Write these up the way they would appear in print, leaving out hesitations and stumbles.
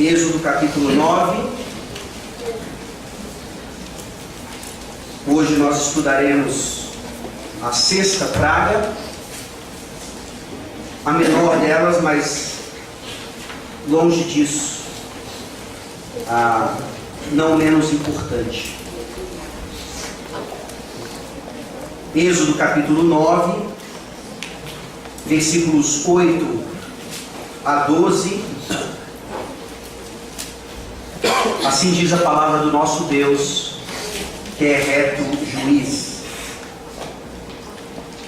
Êxodo capítulo 9. Hoje nós estudaremos a sexta praga, a menor delas, mas longe disso, a não menos importante. Êxodo capítulo 9, versículos 8 a 12. Assim diz a palavra do nosso Deus, que é reto juiz.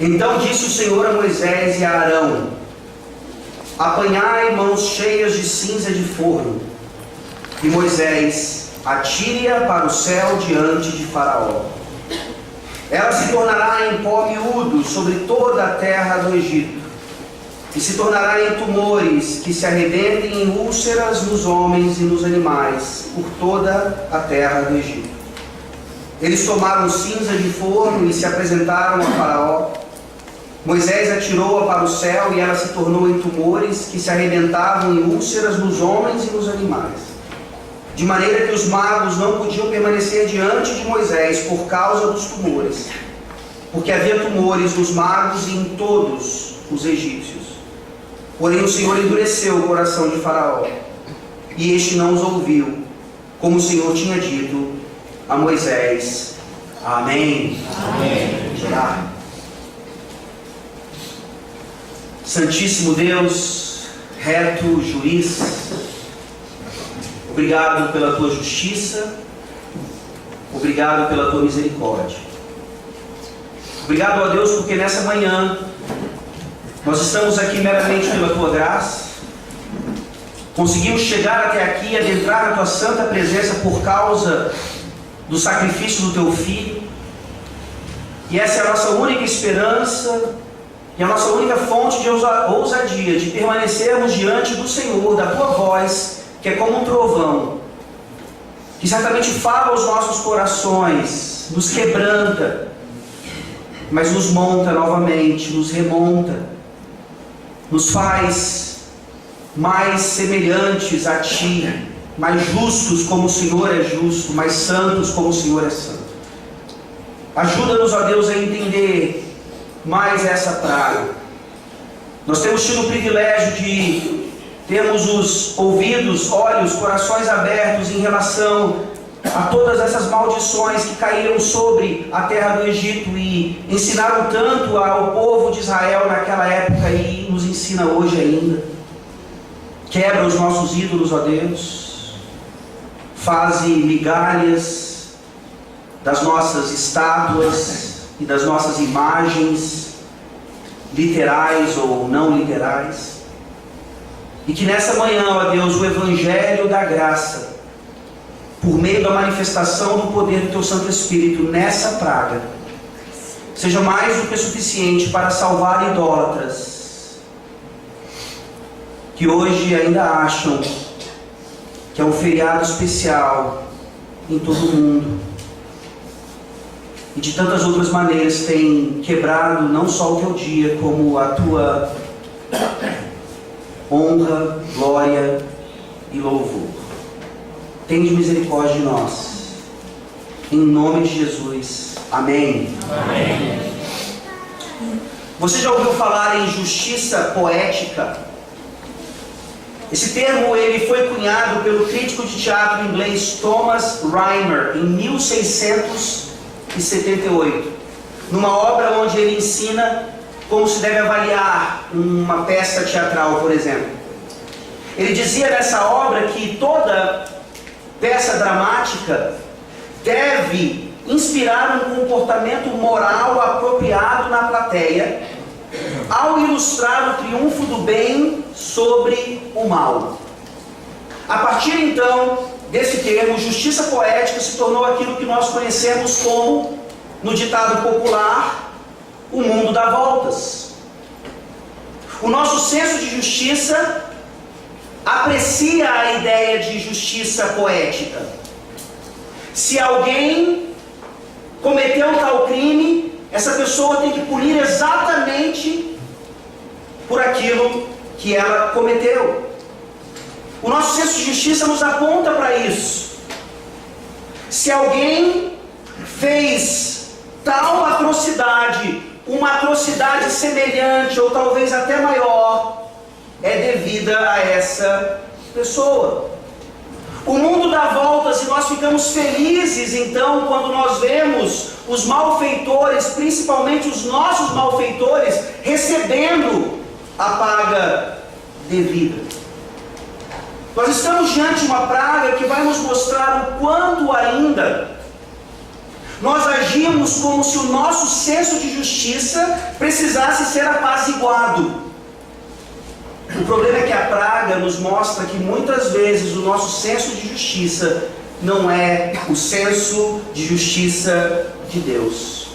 Então disse o Senhor a Moisés e a Arão: apanhai mãos cheias de cinza de forno, e Moisés atire-a para o céu diante de Faraó. Ela se tornará em pó miúdo sobre toda a terra do Egito, e se tornará em tumores que se arrebentem em úlceras nos homens e nos animais, por toda a terra do Egito. Eles tomaram cinza de forno e se apresentaram a Faraó. Moisés atirou-a para o céu e ela se tornou em tumores que se arrebentavam em úlceras nos homens e nos animais. De maneira que os magos não podiam permanecer diante de Moisés por causa dos tumores, porque havia tumores nos magos e em todos os egípcios. Porém o Senhor endureceu o coração de Faraó, e este não os ouviu, como o Senhor tinha dito a Moisés. Amém. Amém. Já. Santíssimo Deus, reto juiz, obrigado pela tua justiça, obrigado pela tua misericórdia. Obrigado a Deus porque nessa manhã nós estamos aqui meramente pela tua graça, conseguimos chegar até aqui, adentrar na tua santa presença por causa do sacrifício do teu Filho, e essa é a nossa única esperança e a nossa única fonte de ousadia, de permanecermos diante do Senhor, da tua voz, que é como um trovão, que certamente fala aos nossos corações, nos quebranta, mas nos monta novamente, nos remonta, nos faz mais semelhantes a Ti, mais justos como o Senhor é justo, mais santos como o Senhor é santo. Ajuda-nos, ó Deus, a entender mais essa praga. Nós temos tido o privilégio de termos os ouvidos, olhos, corações abertos em relação a todas essas maldições que caíram sobre a terra do Egito e ensinaram tanto ao povo de Israel naquela época e nos ensina hoje ainda. Quebra os nossos ídolos, ó Deus. Faze migalhas das nossas estátuas e das nossas imagens, literais ou não literais. E que nessa manhã, ó Deus, o Evangelho da graça, por meio da manifestação do poder do Teu Santo Espírito nessa praga, seja mais do que suficiente para salvar idólatras que hoje ainda acham que é um feriado especial em todo o mundo, e de tantas outras maneiras tem quebrado não só o Teu dia, como a Tua honra, glória e louvor. Tende misericórdia de nós, em nome de Jesus, amém. Amém. Você já ouviu falar em justiça poética? Esse termo ele foi cunhado pelo crítico de teatro inglês Thomas Rhymer em 1678, numa obra onde ele ensina como se deve avaliar uma peça teatral, por exemplo. Ele dizia nessa obra que toda peça dramática deve inspirar um comportamento moral apropriado na plateia, ao ilustrar o triunfo do bem sobre o mal. A partir então desse termo, justiça poética se tornou aquilo que nós conhecemos como, no ditado popular, o mundo dá voltas. O nosso senso de justiça aprecia a ideia de justiça poética. Se alguém cometeu tal crime, essa pessoa tem que punir exatamente por aquilo que ela cometeu. O nosso senso senso de justiça nos aponta para isso. Se alguém fez tal atrocidade, uma atrocidade semelhante ou talvez até maior, é devida a essa pessoa. O mundo dá voltas e nós ficamos felizes então quando nós vemos os malfeitores, principalmente os nossos malfeitores, recebendo a paga devida. Nós estamos diante de uma praga que vai nos mostrar o quanto ainda nós agimos como se o nosso senso de justiça precisasse ser apaziguado. O problema é que a praga nos mostra que muitas vezes o nosso senso de justiça não é o senso de justiça de Deus.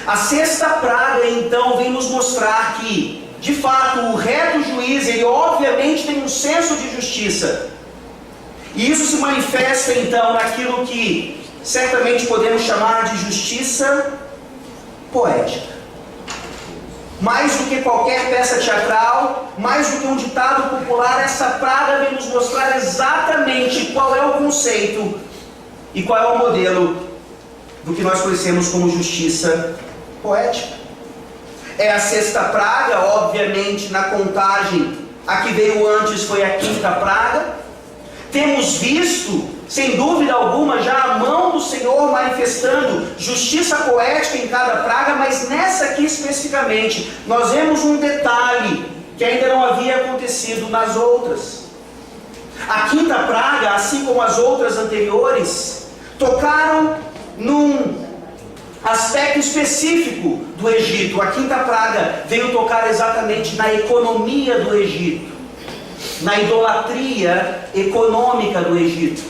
A sexta praga então vem nos mostrar que, de fato, o reto juiz, ele obviamente tem um senso de justiça. E isso se manifesta então naquilo que certamente podemos chamar de justiça poética. Mais do que qualquer peça teatral, mais do que um ditado popular, essa praga vem nos mostrar exatamente qual é o conceito e qual é o modelo do que nós conhecemos como justiça poética. É a sexta praga, obviamente, na contagem, a que veio antes foi a quinta praga. Temos visto, sem dúvida alguma, já a mão do Senhor manifestando justiça poética em cada praga, mas nessa aqui especificamente, nós vemos um detalhe que ainda não havia acontecido nas outras. A quinta praga, assim como as outras anteriores, tocaram num aspecto específico do Egito. A quinta praga veio tocar exatamente na economia do Egito, na idolatria econômica do Egito.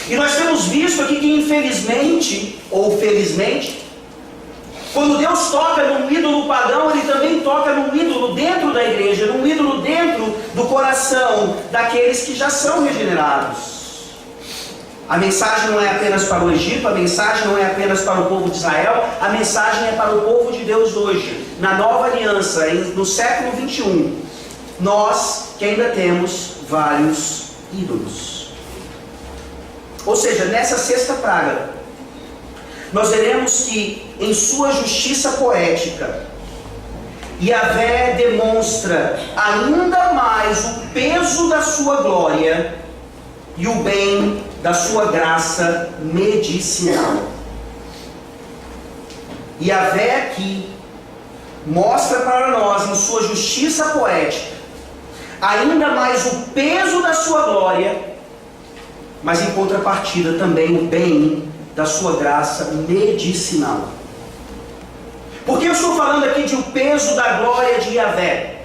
E nós temos visto aqui que infelizmente, ou felizmente, quando Deus toca num ídolo pagão, Ele também toca num ídolo dentro da igreja, num ídolo dentro do coração daqueles que já são regenerados. A mensagem não é apenas para o Egito, a mensagem não é apenas para o povo de Israel, a mensagem é para o povo de Deus hoje, na nova aliança, no século 21, nós que ainda temos vários ídolos. Ou seja, nessa sexta praga, nós veremos que em sua justiça poética, Yahvé demonstra ainda mais o peso da sua glória e o bem da sua graça medicinal. Yahvé aqui mostra para nós, em sua justiça poética, ainda mais o peso da sua glória, mas em contrapartida também o bem da sua graça medicinal. Por que eu estou falando aqui de o peso da glória de Yahvé?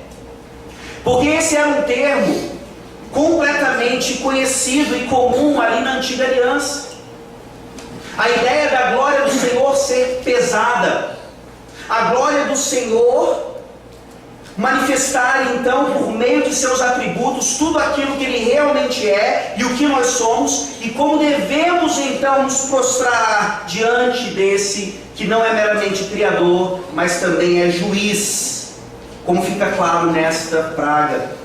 Porque esse era um termo completamente conhecido e comum ali na antiga aliança. A ideia da glória do Senhor ser pesada, a glória do Senhor manifestar então por meio de seus atributos tudo aquilo que Ele realmente é e o que nós somos, e como devemos então nos prostrar diante desse que não é meramente criador, mas também é juiz, como fica claro nesta praga.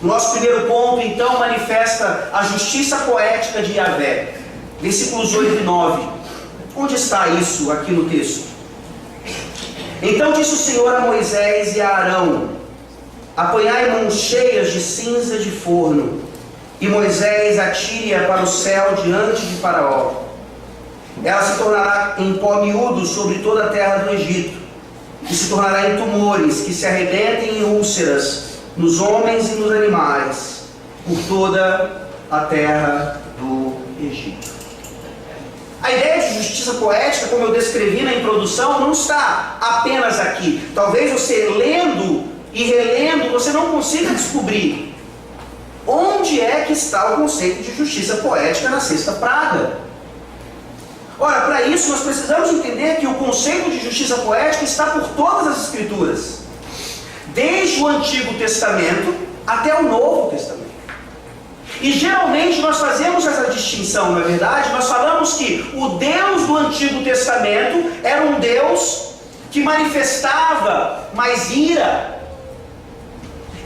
O nosso primeiro ponto então manifesta a justiça poética de Yahvé, versículos 8 e 9. Onde está isso aqui no texto? Então disse o Senhor a Moisés e a Arão: apanhai mãos cheias de cinza de forno, e Moisés atire-a para o céu diante de Faraó. Ela se tornará em pó miúdo sobre toda a terra do Egito, e se tornará em tumores que se arrebentem em úlceras nos homens e nos animais, por toda a terra do Egito. A ideia de justiça poética, como eu descrevi na introdução, não está apenas aqui. Talvez você lendo e relendo, você não consiga descobrir onde é que está o conceito de justiça poética na sexta praga. Ora, para isso nós precisamos entender que o conceito de justiça poética está por todas as Escrituras, desde o Antigo Testamento até o Novo Testamento. E geralmente nós fazemos essa distinção, na verdade, nós falamos que o Deus do Antigo Testamento era um Deus que manifestava mais ira.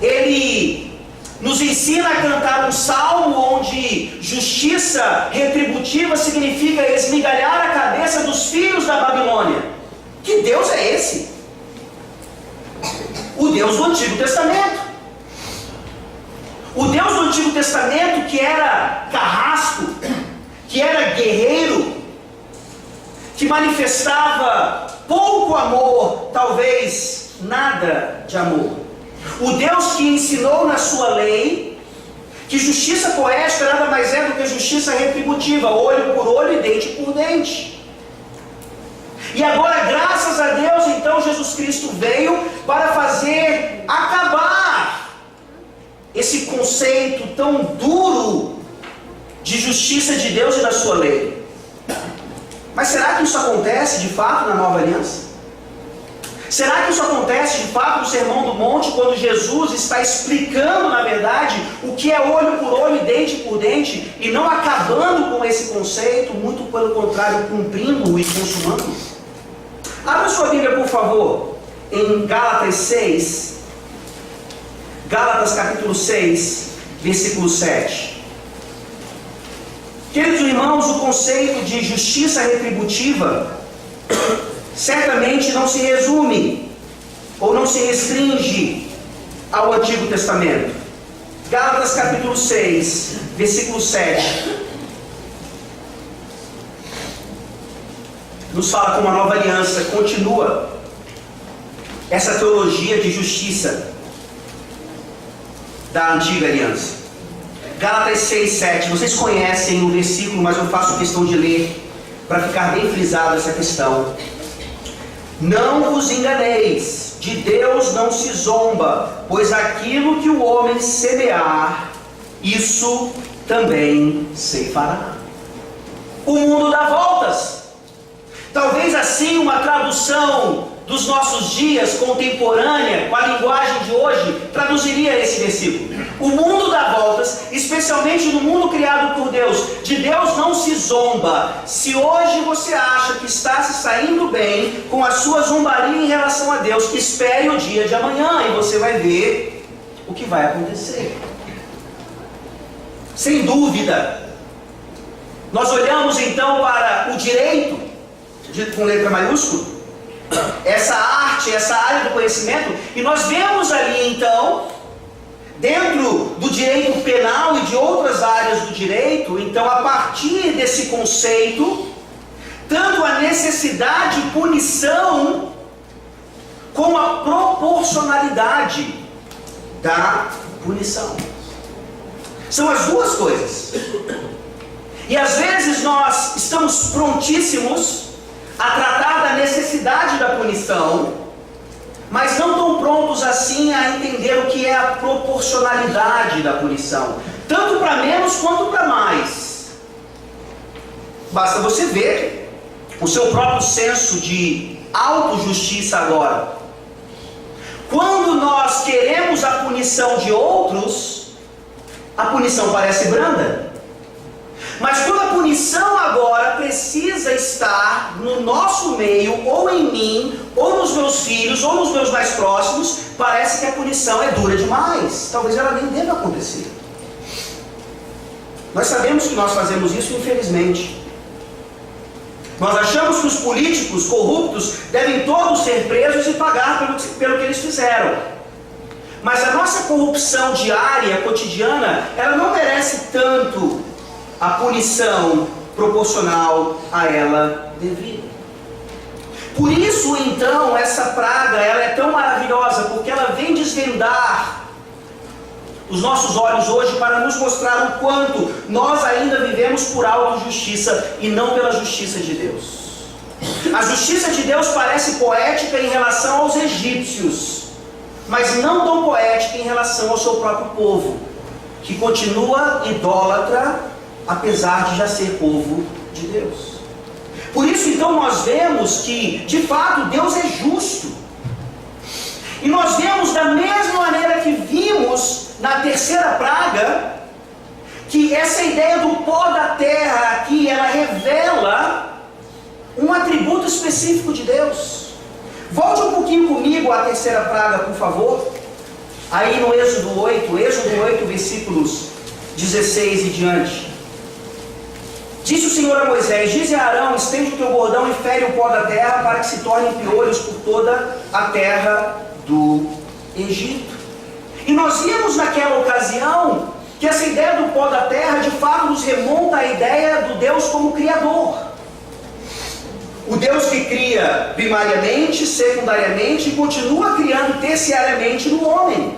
Ele nos ensina a cantar um salmo onde justiça retributiva significa esmigalhar a cabeça dos filhos da Babilônia. Que Deus é esse? O Deus do Antigo Testamento. O Deus do Antigo Testamento que era carrasco, que era guerreiro, que manifestava pouco amor, talvez nada de amor. O Deus que ensinou na sua lei que justiça poética nada mais é do que justiça retributiva, olho por olho e dente por dente. E agora, graças a Deus, então Jesus Cristo veio para fazer acabar esse conceito tão duro de justiça de Deus e da sua lei. Mas será que isso acontece de fato na Nova Aliança? Será que isso acontece de fato no Sermão do Monte, quando Jesus está explicando, na verdade, o que é olho por olho e dente por dente, e não acabando com esse conceito, muito pelo contrário, cumprindo-o e consumando? Abra sua Bíblia, por favor, em Gálatas 6, Gálatas capítulo 6, versículo 7. Queridos irmãos, o conceito de justiça retributiva certamente não se resume ou não se restringe ao Antigo Testamento. Gálatas capítulo 6, versículo 7. Nos fala como a nova aliança continua essa teologia de justiça da antiga aliança. Gálatas 6, 7. Vocês conhecem o versículo, mas eu faço questão de ler para ficar bem frisado essa questão. Não vos enganeis, de Deus não se zomba, pois aquilo que o homem semear, isso também ceifará. O mundo dá voltas. Talvez assim uma tradução dos nossos dias, contemporânea, com a linguagem de hoje, traduziria esse versículo. O mundo dá voltas, especialmente no mundo criado por Deus. De Deus não se zomba. Se hoje você acha que está se saindo bem com a sua zombaria em relação a Deus, espere o dia de amanhã e você vai ver o que vai acontecer. Sem dúvida. Nós olhamos então para o direito, dito com letra maiúscula, essa arte, essa área do conhecimento, e nós vemos ali então, dentro do direito penal e de outras áreas do direito, então a partir desse conceito, tanto a necessidade de punição, como a proporcionalidade da punição. São as duas coisas. E às vezes nós estamos prontíssimos a tratar da necessidade da punição, mas não tão prontos assim a entender o que é a proporcionalidade da punição, tanto para menos quanto para mais. Basta você ver o seu próprio senso de autojustiça agora. Quando nós queremos a punição de outros, a punição parece branda. Mas quando a punição agora precisa estar no nosso meio, ou em mim, ou nos meus filhos, ou nos meus mais próximos, parece que a punição é dura demais. Talvez ela nem deva acontecer. Nós sabemos que nós fazemos isso, infelizmente. Nós achamos que os políticos corruptos devem todos ser presos e pagar pelo que eles fizeram. Mas a nossa corrupção diária, cotidiana, ela não merece tanto a punição proporcional a ela devida. Por isso, então, essa praga, ela é tão maravilhosa, porque ela vem desvendar os nossos olhos hoje para nos mostrar o quanto nós ainda vivemos por autojustiça e não pela justiça de Deus. A justiça de Deus parece poética em relação aos egípcios, mas não tão poética em relação ao seu próprio povo, que continua idólatra, apesar de já ser povo de Deus. Por isso então nós vemos que de fato Deus é justo. E nós vemos da mesma maneira que vimos na terceira praga, que essa ideia do pó da terra aqui, ela revela um atributo específico de Deus. Volte um pouquinho comigo à terceira praga, por favor. aí no Êxodo 8, versículos 16 e diante. Disse o Senhor a Moisés: dize a Arão, estende o teu bordão e fere o pó da terra, para que se tornem piolhos por toda a terra do Egito. E nós vimos naquela ocasião que essa ideia do pó da terra de fato nos remonta à ideia do Deus como Criador. O Deus que cria primariamente, secundariamente e continua criando terciariamente no homem,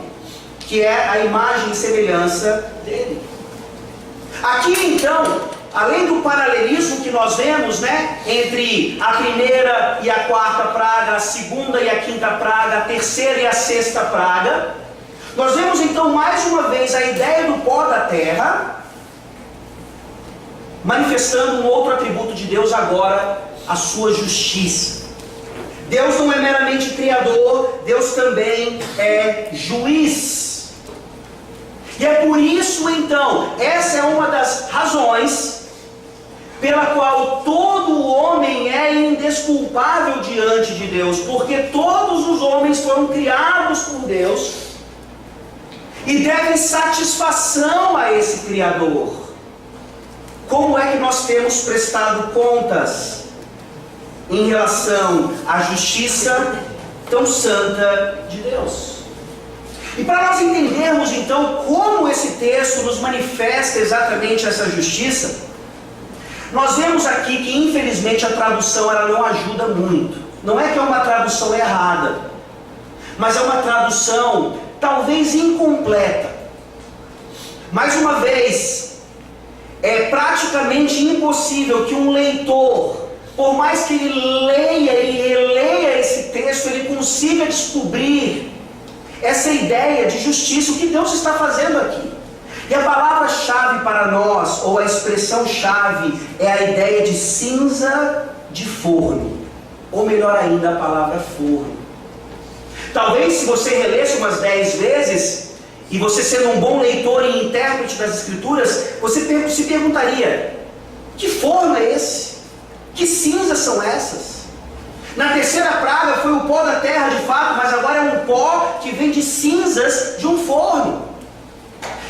que é a imagem e semelhança dele. Aqui então, além do paralelismo que nós vemos, entre a primeira e a quarta praga, a segunda e a quinta praga, a terceira e a sexta praga, nós vemos então mais uma vez a ideia do pó da terra, manifestando um outro atributo de Deus agora, a sua justiça. Deus não é meramente criador, Deus também é juiz. E é por isso então, essa é uma das razões pela qual todo homem é indesculpável diante de Deus, porque todos os homens foram criados por Deus e devem satisfação a esse Criador. Como é que nós temos prestado contas em relação à justiça tão santa de Deus? E para nós entendermos então como esse texto nos manifesta exatamente essa justiça, nós vemos aqui que infelizmente a tradução ela não ajuda muito. Não é que é uma tradução errada, mas é uma tradução talvez incompleta. Mais uma vez, é praticamente impossível que um leitor, por mais que ele leia e releia esse texto, ele consiga descobrir essa ideia de justiça, o que Deus está fazendo aqui. E a palavra-chave para nós, ou a expressão-chave, é a ideia de cinza de forno, ou melhor ainda, a palavra forno. Talvez se você relesse umas 10 vezes, e você sendo um bom leitor e intérprete das Escrituras, você se perguntaria: que forno é esse? Que cinzas são essas? Na terceira praga foi o pó da terra de fato, mas agora é um pó que vem de cinzas de um forno.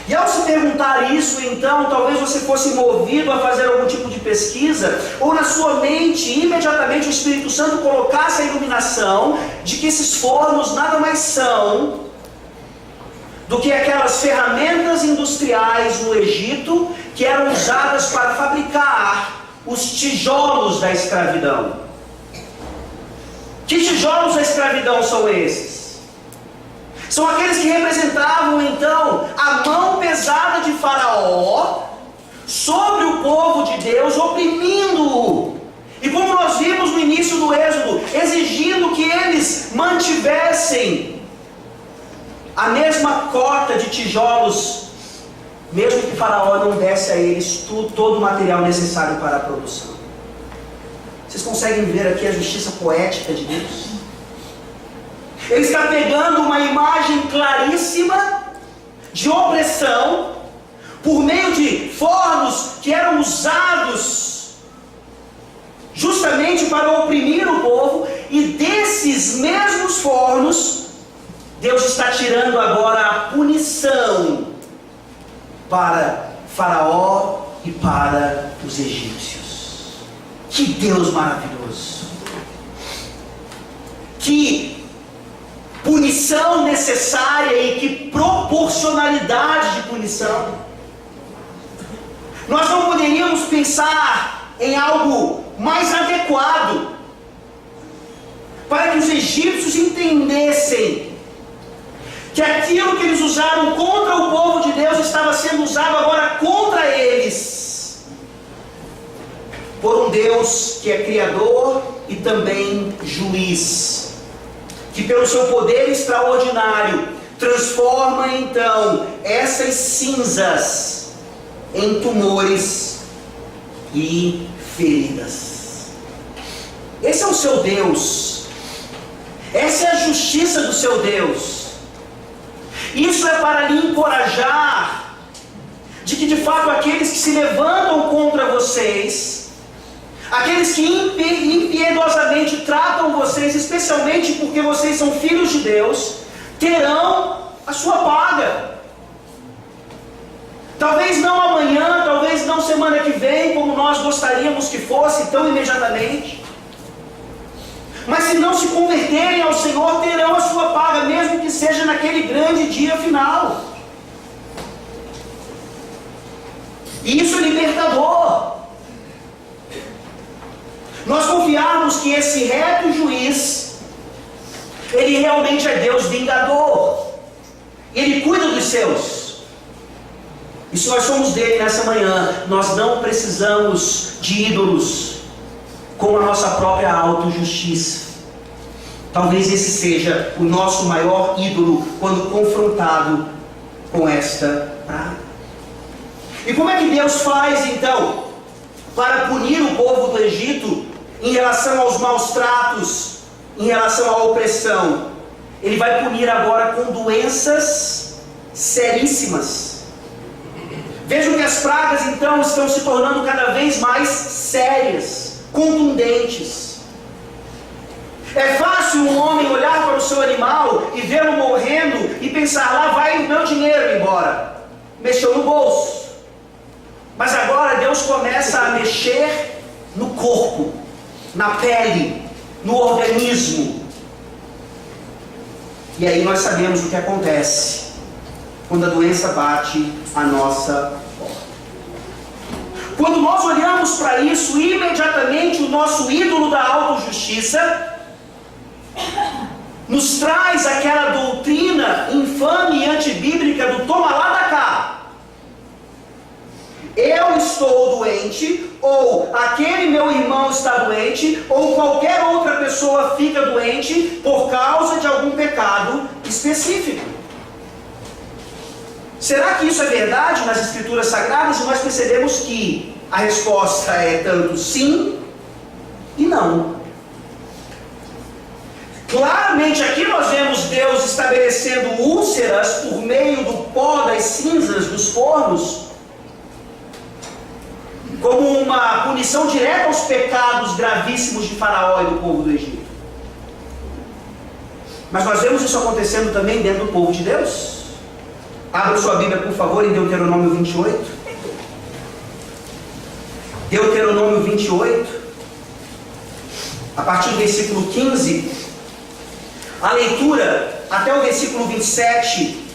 E ao se perguntar isso, então, talvez você fosse movido a fazer algum tipo de pesquisa, ou na sua mente, imediatamente o Espírito Santo colocasse a iluminação de que esses fornos nada mais são do que aquelas ferramentas industriais no Egito que eram usadas para fabricar os tijolos da escravidão. Que tijolos da escravidão são esses? São aqueles que representavam então a mão pesada de Faraó sobre o povo de Deus, oprimindo-o. E como nós vimos no início do Êxodo, exigindo que eles mantivessem a mesma cota de tijolos, mesmo que Faraó não desse a eles todo o material necessário para a produção. Vocês conseguem ver aqui a justiça poética de Deus? Ele está pegando uma imagem claríssima de opressão por meio de fornos que eram usados justamente para oprimir o povo, e desses mesmos fornos Deus está tirando agora a punição para Faraó e para os egípcios. Que Deus maravilhoso! Que punição necessária e que proporcionalidade de punição! Nós não poderíamos pensar em algo mais adequado para que os egípcios entendessem que aquilo que eles usaram contra o povo de Deus estava sendo usado agora contra eles, por um Deus que é criador e também juiz, que pelo seu poder extraordinário transforma então essas cinzas em tumores e feridas. Esse é o seu Deus, essa é a justiça do seu Deus. Isso é para lhe encorajar de que de fato aqueles que se levantam contra vocês, aqueles que impiedosamente tratam vocês, especialmente porque vocês são filhos de Deus, terão a sua paga. Talvez não amanhã, talvez não semana que vem, como nós gostaríamos que fosse tão imediatamente. Mas se não se converterem ao Senhor, terão a sua paga, mesmo que seja naquele grande dia final. E isso é libertador. Nós confiarmos que esse reto juiz, ele realmente é Deus vingador. Ele cuida dos seus. E se nós somos dele nessa manhã, nós não precisamos de ídolos com a nossa própria autojustiça. Talvez esse seja o nosso maior ídolo quando confrontado com esta praga. E como é que Deus faz então para punir o povo do Egito em relação aos maus tratos, em relação à opressão? Ele vai punir agora com doenças seríssimas. Vejam que as pragas então estão se tornando cada vez mais sérias, contundentes. É fácil um homem olhar para o seu animal e vê-lo morrendo e pensar, lá vai o meu dinheiro embora. Mexeu no bolso. Mas agora Deus começa a mexer no corpo, na pele, no organismo. E aí nós sabemos o que acontece quando a doença bate a nossa porta. Quando nós olhamos para isso, imediatamente o nosso ídolo da autojustiça nos traz aquela doutrina infame e antibíblica do toma lá da cá. Eu estou doente, ou aquele meu irmão está doente, ou qualquer outra pessoa fica doente por causa de algum pecado específico. Será que isso é verdade nas Escrituras Sagradas? E nós percebemos que a resposta é tanto sim e não. Claramente aqui nós vemos Deus estabelecendo úlceras por meio do pó das cinzas dos fornos, como uma punição direta aos pecados gravíssimos de Faraó e do povo do Egito. Mas nós vemos isso acontecendo também dentro do povo de Deus. Abra sua Bíblia, por favor, em Deuteronômio 28. Deuteronômio 28, a partir do versículo 15, a leitura até o versículo 27,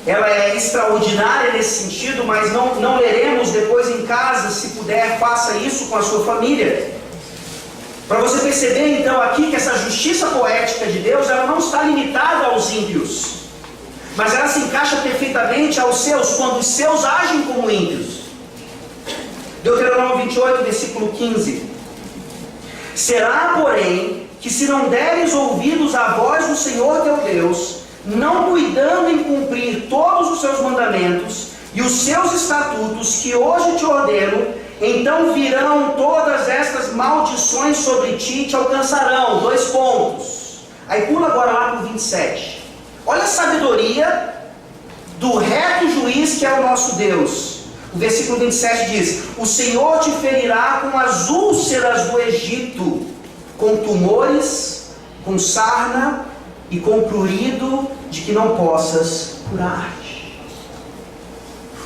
ela é extraordinária nesse sentido, mas não leremos depois em casa. Se puder, faça isso com a sua família, para você perceber então aqui que essa justiça poética de Deus, ela não está limitada aos ímpios, mas ela se encaixa perfeitamente aos seus, quando os seus agem como ímpios. Deuteronômio 28, versículo 15. Será, porém, que se não deres ouvidos à voz do Senhor teu Deus, não cuidando em cumprir todos os seus mandamentos e os seus estatutos que hoje te ordeno, então virão todas estas maldições sobre ti e te alcançarão. 2 pontos. Aí pula agora lá para o 27. Olha a sabedoria do reto juiz que é o nosso Deus. O versículo 27 diz: o Senhor te ferirá com as úlceras do Egito, com tumores, com sarna e com prurido de que não possas curar-te.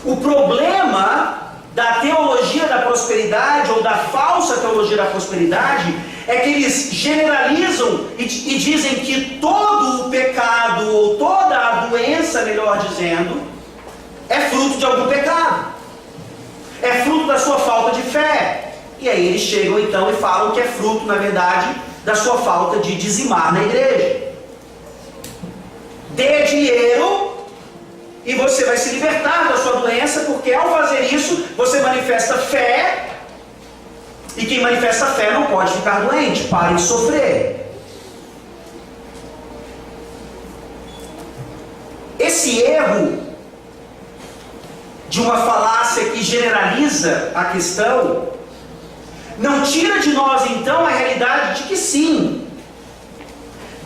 O problema da teologia da prosperidade, ou da falsa teologia da prosperidade, é que eles generalizam e dizem que todo o pecado, ou toda a doença, melhor dizendo, é fruto de algum pecado. É fruto da sua falta de fé. E aí eles chegam então e falam que é fruto, na verdade, da sua falta de dizimar na igreja. Dê dinheiro e você vai se libertar da sua doença, porque ao fazer isso, você manifesta fé, e quem manifesta fé não pode ficar doente. Pare de sofrer. Esse erro de uma falácia que generaliza a questão não tira de nós então a realidade de que sim,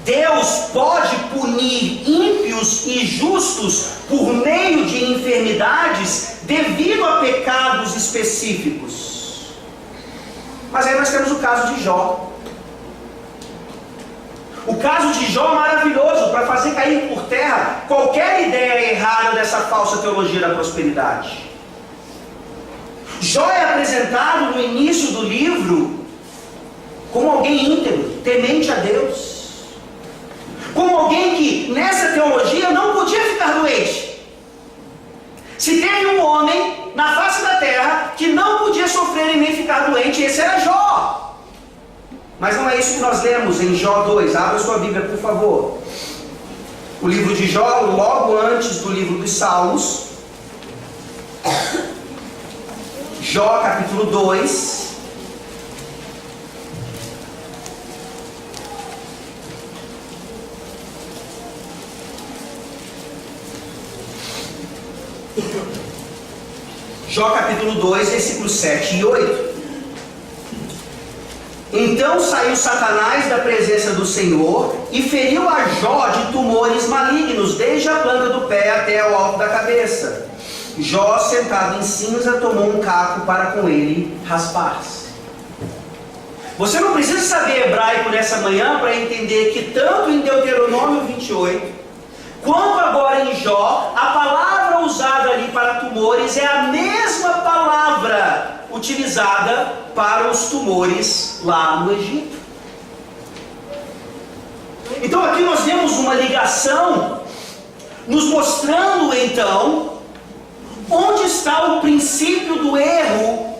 Deus pode punir ímpios e justos por meio de enfermidades devido a pecados específicos. Mas aí nós temos o caso de Jó. O caso de Jó é maravilhoso para fazer cair por terra qualquer ideia errada dessa falsa teologia da prosperidade. Jó é apresentado no início do livro como alguém íntegro, temente a Deus, como alguém que nessa teologia não podia ficar doente. Se teve um homem na face da terra que não podia sofrer e nem ficar doente, esse era Jó. Mas não é isso que nós lemos em Jó 2. Abra sua Bíblia, por favor. O livro de Jó, logo antes do livro dos Salmos. Jó, capítulo 2. Jó, capítulo 2, versículos 7 e 8. Então saiu Satanás da presença do Senhor e feriu a Jó de tumores malignos, desde a planta do pé até o alto da cabeça. Jó, sentado em cinza, tomou um caco para com ele raspar-se. Você não precisa saber hebraico nessa manhã para entender que tanto em Deuteronômio 28, quanto agora em Jó, a palavra usada ali para tumores é a mesma palavra utilizada para os tumores lá no Egito. Então aqui nós vemos uma ligação, nos mostrando então, onde está o princípio do erro,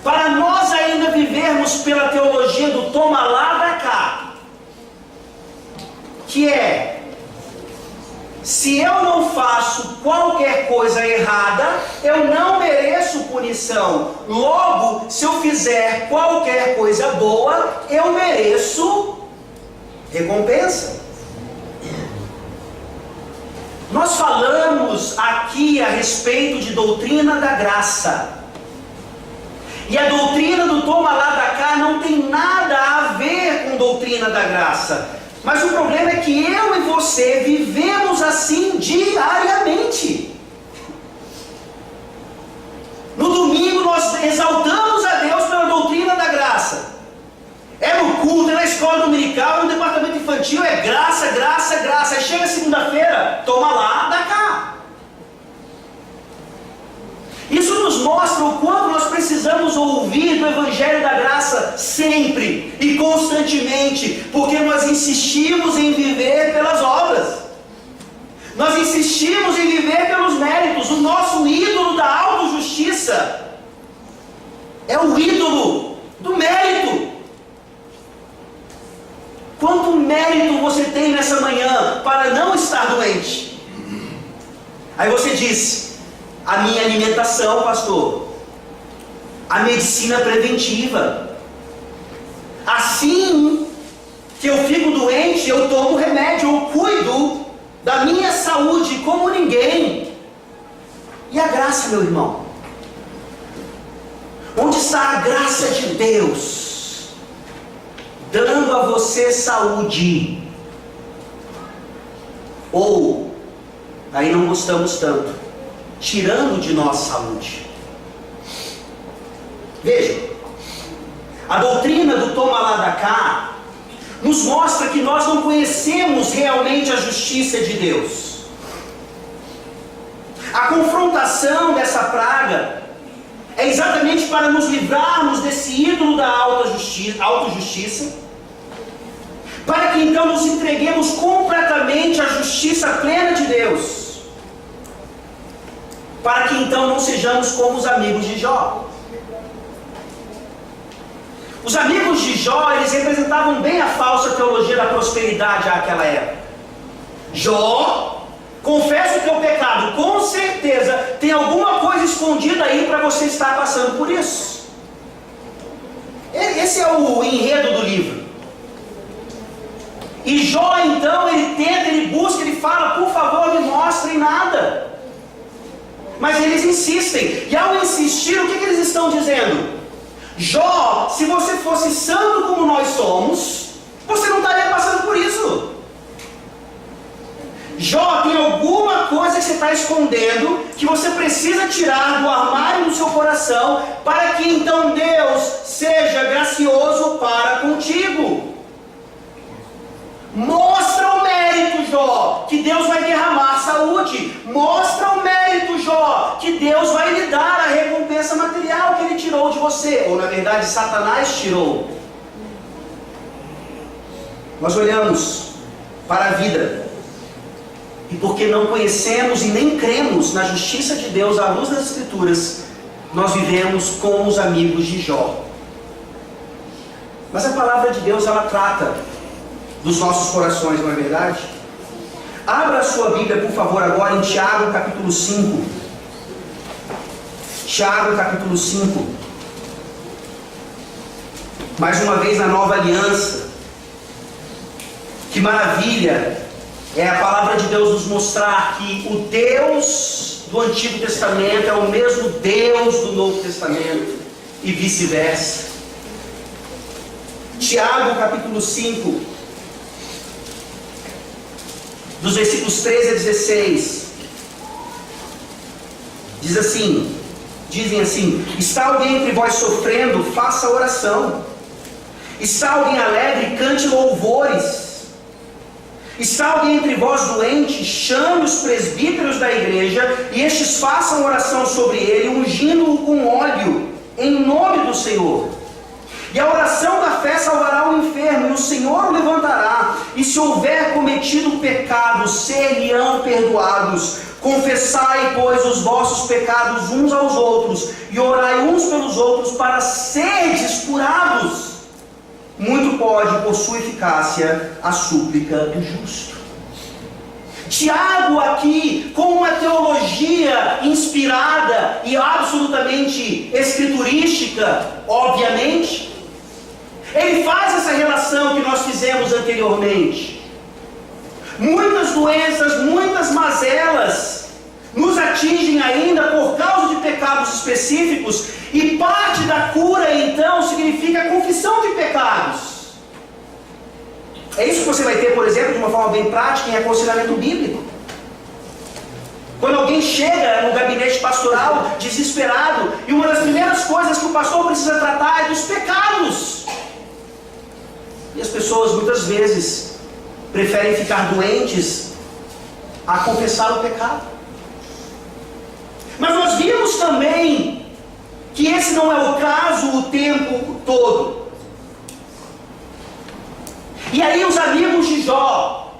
para nós ainda vivermos pela teologia do toma lá da cá, que é: se eu não faço qualquer coisa errada, eu não mereço punição. Logo, se eu fizer qualquer coisa boa, eu mereço recompensa. Nós falamos aqui a respeito de doutrina da graça. E a doutrina do toma lá da cá não tem nada a ver com doutrina da graça. Mas o problema é que eu e você vivemos assim diariamente. No domingo nós exaltamos a Deus pela doutrina da graça. É no culto, é na escola dominical, é no departamento infantil, é graça, graça, graça. Aí chega segunda-feira, toma lá, dá cá. Isso nos mostra o quanto nós precisamos ouvir do Evangelho da Graça sempre e constantemente, porque nós insistimos em viver pelas obras, nós insistimos em viver pelos méritos. O nosso ídolo da autojustiça é o ídolo do mérito. Quanto mérito você tem nessa manhã para não estar doente? Aí você diz: a minha alimentação, pastor, a medicina preventiva. Assim que eu fico doente, eu tomo remédio, eu cuido da minha saúde como ninguém. E a graça, meu irmão? Onde está a graça de Deus dando a você saúde? Ou, aí não gostamos tanto, tirando de nós saúde. Veja, a doutrina do toma lá da cá nos mostra que nós não conhecemos realmente a justiça de Deus. A confrontação dessa praga é exatamente para nos livrarmos desse ídolo da autojustiça, para que então nos entreguemos completamente à justiça plena de Deus, para que então não sejamos como os amigos de Jó. Os amigos de Jó, eles representavam bem a falsa teologia da prosperidade àquela época. Jó, confessa o teu pecado, com certeza tem alguma coisa escondida aí para você estar passando por isso. Esse é o enredo do livro. E Jó então, ele tenta, ele busca, ele fala: por favor, me mostrem nada. Mas eles insistem, e ao insistir, o que eles estão dizendo? Jó, se você fosse santo como nós somos, você não estaria passando por isso. Jó, tem alguma coisa que você está escondendo, que você precisa tirar do armário do seu coração, para que então Deus seja gracioso para contigo. Mostra o mérito, Jó, que Deus vai derramar saúde. Mostra o mérito, Jó, que Deus vai lhe dar a recompensa material que Ele tirou de você. Ou, na verdade, Satanás tirou. Nós olhamos para a vida, e porque não conhecemos e nem cremos na justiça de Deus à luz das Escrituras, nós vivemos como os amigos de Jó. Mas a palavra de Deus, ela trata dos nossos corações, não é verdade? Abra a sua Bíblia, por favor, agora em Tiago capítulo 5. Tiago capítulo 5. Mais uma vez na Nova Aliança. Que maravilha é a palavra de Deus nos mostrar que o Deus do Antigo Testamento é o mesmo Deus do Novo Testamento e vice-versa. Tiago capítulo 5, dos versículos 13 a 16, dizem assim: está alguém entre vós sofrendo, faça oração. Está alguém alegre, cante louvores. Está alguém entre vós doente, chame os presbíteros da igreja, e estes façam oração sobre ele, ungindo-o com óleo, em nome do Senhor. E a oração da fé salvará o enfermo, e o Senhor o levantará. E se houver cometido pecado, ser-lhe-ão perdoados. Confessai, pois, os vossos pecados uns aos outros, e orai uns pelos outros, para serdes curados. Muito pode, por sua eficácia, a súplica do justo. Tiago aqui, com uma teologia inspirada e absolutamente escriturística, obviamente, ele faz essa relação que nós fizemos anteriormente. Muitas doenças, muitas mazelas nos atingem ainda por causa de pecados específicos, e parte da cura então significa a confissão de pecados. É isso que você vai ter, por exemplo, de uma forma bem prática, em aconselhamento bíblico. Quando alguém chega no gabinete pastoral desesperado, e uma das primeiras coisas que o pastor precisa tratar é dos pecados. E as pessoas muitas vezes preferem ficar doentes a confessar o pecado. Mas nós vimos também que esse não é o caso o tempo todo. E aí os amigos de Jó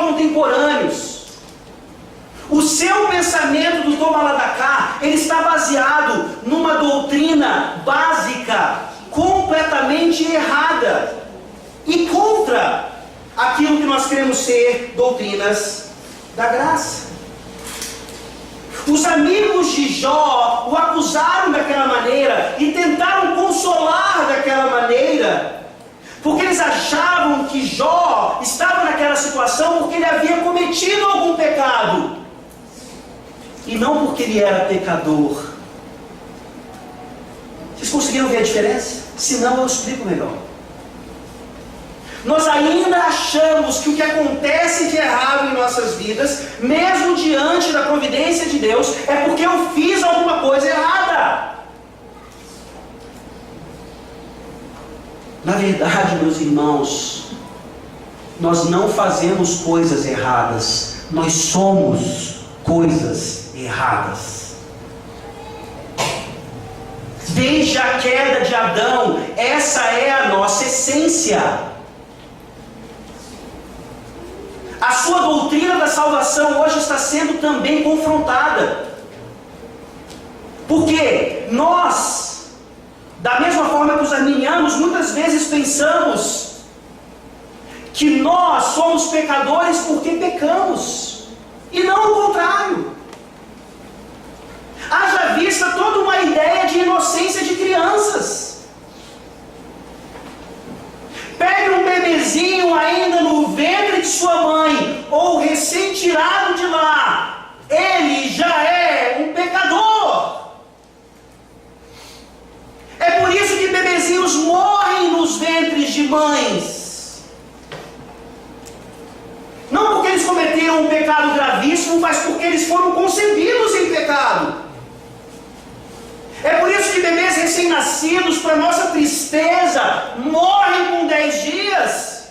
contemporâneos, o seu pensamento do Toma lá da cá, ele está baseado numa doutrina básica, completamente errada, e contra aquilo que nós queremos ser, doutrinas da graça. Os amigos de Jó o acusaram daquela maneira e tentaram consolar daquela maneira, porque eles achavam que Jó estava naquela situação porque ele havia cometido algum pecado, e não porque ele era pecador. Vocês conseguiram ver a diferença? Se não, eu explico melhor. Nós ainda achamos que o que acontece de errado em nossas vidas, mesmo diante da providência de Deus, é porque eu fiz alguma coisa errada. Na verdade, meus irmãos, nós não fazemos coisas erradas, nós somos coisas erradas. Desde a queda de Adão, essa é a nossa essência. A sua doutrina da salvação hoje está sendo também confrontada. Porque nós, da mesma forma que os arminianos, muitas vezes pensamos que nós somos pecadores porque pecamos, e não o contrário. Haja vista toda uma ideia de inocência de crianças. Pegue um bebezinho ainda no ventre de sua mãe, ou recém-tirado de lá, ele já é um pecador. É por isso que bebezinhos morrem nos ventres de mães. Não porque eles cometeram um pecado gravíssimo, mas porque eles foram concebidos em pecado. É por isso que bebês recém-nascidos, para nossa tristeza, morrem com 10 dias.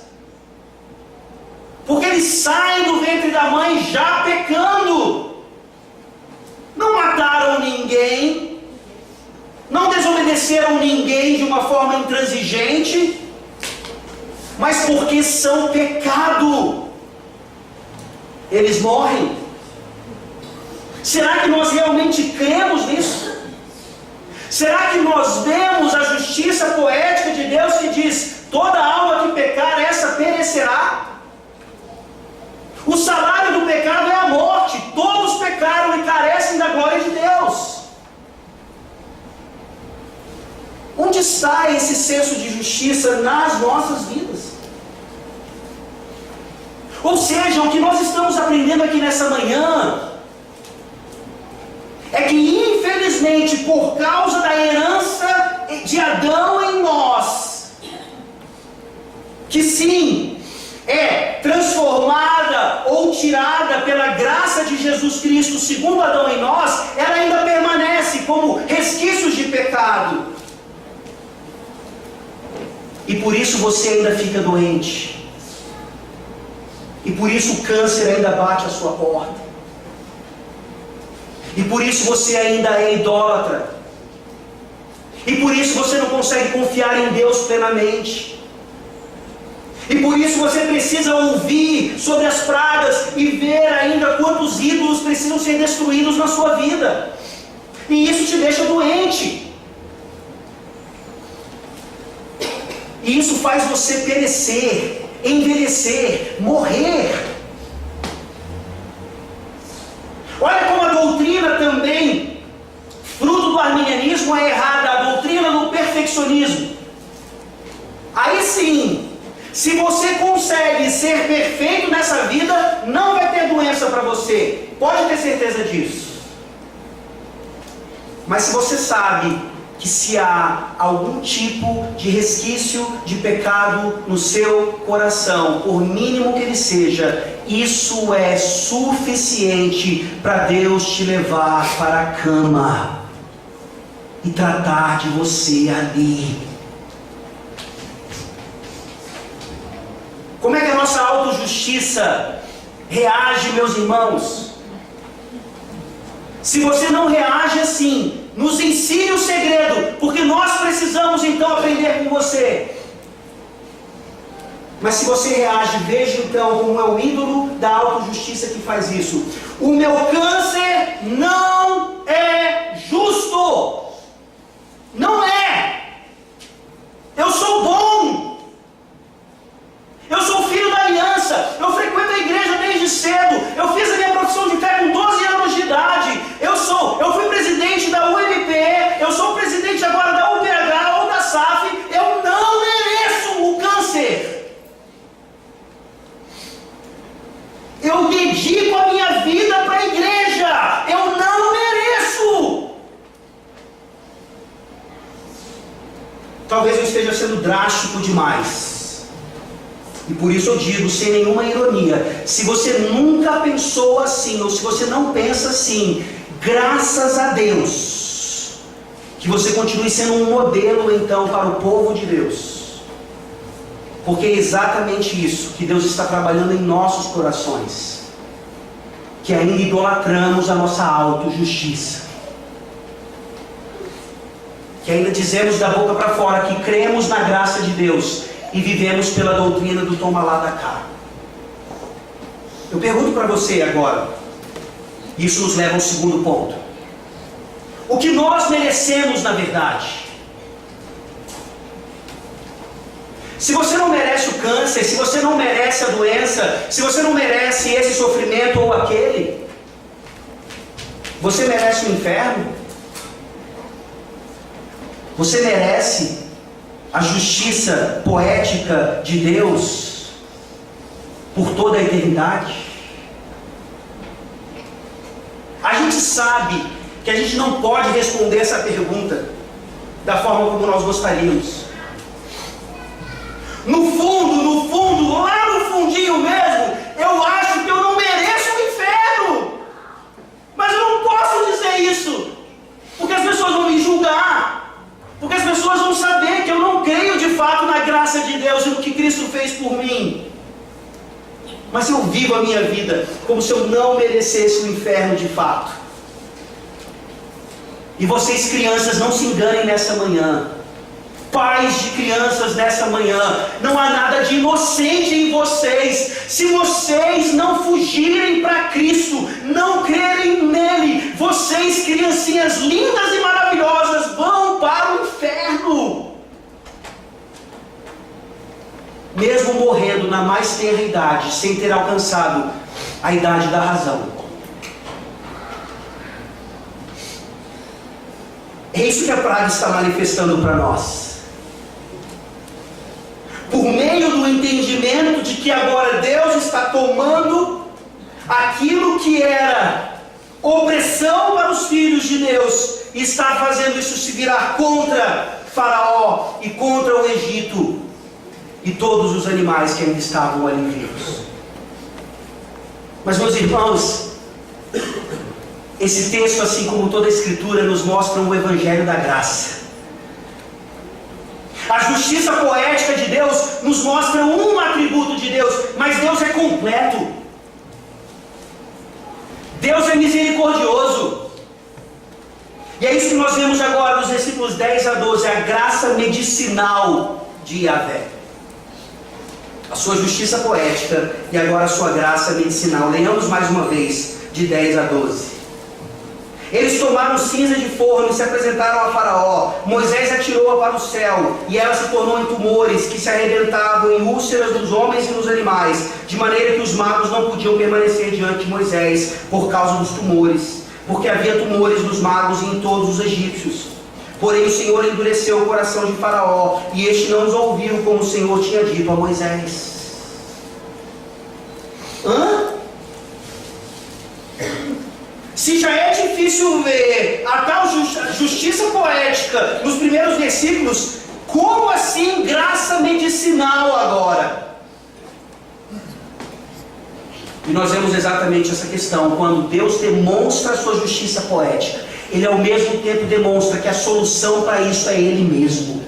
Porque eles saem do ventre da mãe já pecando. Não mataram ninguém, não desobedeceram ninguém de uma forma intransigente, mas porque são pecado, eles morrem. Será que nós realmente cremos nisso? Será que nós vemos a justiça poética de Deus que diz: toda alma que pecar, essa perecerá? O salário do pecado é a morte. Todos pecaram e carecem da glória de Deus. Onde está esse senso de justiça nas nossas vidas? Ou seja, o que nós estamos aprendendo aqui nessa manhã é que, infelizmente, por causa da herança de Adão em nós, que sim, é transformada ou tirada pela graça de Jesus Cristo, segundo Adão em nós, ela ainda permanece como resquícios de pecado. E por isso você ainda fica doente. E por isso o câncer ainda bate a sua porta. E por isso você ainda é idólatra. E por isso você não consegue confiar em Deus plenamente. E por isso você precisa ouvir sobre as pragas e ver ainda quantos ídolos precisam ser destruídos na sua vida. E isso te deixa doente. E isso faz você perecer, envelhecer, morrer. Olha como a doutrina também, fruto do arminianismo, é errada, a doutrina do perfeccionismo. Aí sim, se você consegue ser perfeito nessa vida, não vai ter doença para você. Pode ter certeza disso. Mas se você sabe que se há algum tipo de resquício de pecado no seu coração, por mínimo que ele seja, isso é suficiente para Deus te levar para a cama e tratar de você ali. Como é que a nossa autojustiça reage, meus irmãos? Se você não reage assim, nos ensine o segredo, porque nós precisamos então aprender com você. Mas se você reage, veja então como é o ídolo da autojustiça que faz isso. O meu câncer não é justo. Não é. Eu sou bom. Eu sou filho da aliança. Eu frequento a igreja desde cedo. Eu fiz a minha profissão de fé com 12 anos de idade. Eu fui presidente da UMPE. Eu sou presidente agora da UPH ou da SAF. Eu não mereço o câncer. Eu dedico a minha vida para a igreja. Eu não mereço. Talvez eu esteja sendo drástico demais. E por isso eu digo, sem nenhuma ironia, se você nunca pensou assim, ou se você não pensa assim, graças a Deus, que você continue sendo um modelo então para o povo de Deus. Porque é exatamente isso que Deus está trabalhando em nossos corações, que ainda idolatramos a nossa autojustiça, que ainda dizemos da boca para fora que cremos na graça de Deus e vivemos pela doutrina do toma lá da cá. Eu pergunto para você agora, isso nos leva ao segundo ponto. O que nós merecemos na verdade? Se você não merece o câncer, se você não merece a doença, se você não merece esse sofrimento ou aquele, você merece o inferno? Você merece a justiça poética de Deus por toda a eternidade? A gente sabe que a gente não pode responder essa pergunta da forma como nós gostaríamos. No fundo, lá no fundinho mesmo, eu acho que eu não mereço o inferno. Mas eu não posso dizer isso, porque as pessoas vão me julgar. graça de Deus e no que Cristo fez por mim. Mas eu vivo a minha vida como se eu não merecesse o inferno de fato. E vocês, crianças, não se enganem nessa manhã. Pais de crianças nessa manhã, não há nada de inocente em vocês. Se vocês não fugirem para Cristo, não crerem nele, vocês, criancinhas lindas e maravilhosas, vão para o inferno. Mesmo morrendo na mais tenra idade, sem ter alcançado a idade da razão. É isso que a praga está manifestando para nós. Por meio do entendimento de que agora Deus está tomando aquilo que era opressão para os filhos de Deus, e está fazendo isso se virar contra Faraó e contra o Egito e todos os animais que ainda estavam ali vivos. Mas, meus irmãos, esse texto, assim como toda a Escritura, nos mostra o Evangelho da graça. A justiça poética de Deus nos mostra um atributo de Deus, mas Deus é completo. Deus é misericordioso. E é isso que nós vemos agora nos versículos 10 a 12, a graça medicinal de Yahvé. A sua justiça poética e agora a sua graça medicinal. Leiamos mais uma vez, de 10 a 12. Eles tomaram cinza de forno e se apresentaram a Faraó. Moisés atirou-a para o céu, e ela se tornou em tumores que se arrebentavam em úlceras dos homens e dos animais, de maneira que os magos não podiam permanecer diante de Moisés por causa dos tumores, porque havia tumores nos magos e em todos os egípcios. Porém o Senhor endureceu o coração de Faraó, e este não os ouviu como o Senhor tinha dito a Moisés. Se já é difícil ver a tal justiça poética nos primeiros versículos, como assim graça medicinal agora? E nós vemos exatamente essa questão. Quando Deus demonstra a sua justiça poética, Ele ao mesmo tempo demonstra que a solução para isso é Ele mesmo.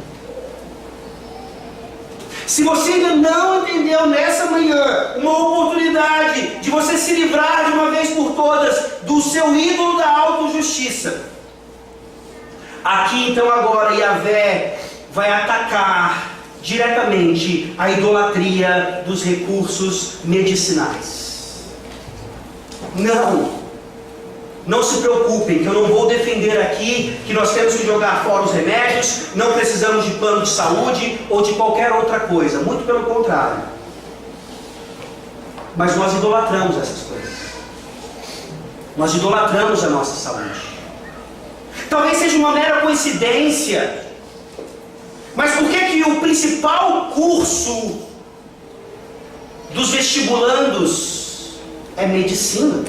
Se você ainda não entendeu nessa manhã uma oportunidade de você se livrar de uma vez por todas do seu ídolo da autojustiça, aqui então agora Yahvé vai atacar diretamente a idolatria dos recursos medicinais. Não se preocupem, que eu não vou defender aqui que nós temos que jogar fora os remédios, não precisamos de plano de saúde ou de qualquer outra coisa, muito pelo contrário. Mas nós idolatramos essas coisas. Nós idolatramos a nossa saúde. Talvez seja uma mera coincidência, mas por que o principal curso dos vestibulandos é medicina?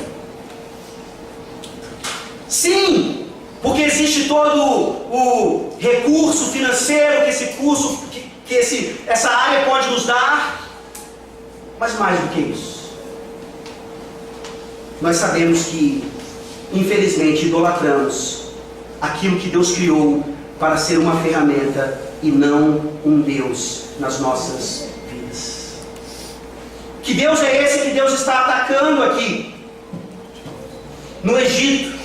Sim, porque existe todo o recurso financeiro que esse curso, essa área pode nos dar. Mas mais do que isso, nós sabemos que, infelizmente, idolatramos aquilo que Deus criou para ser uma ferramenta e não um Deus nas nossas vidas. Que Deus é esse que Deus está atacando aqui no Egito?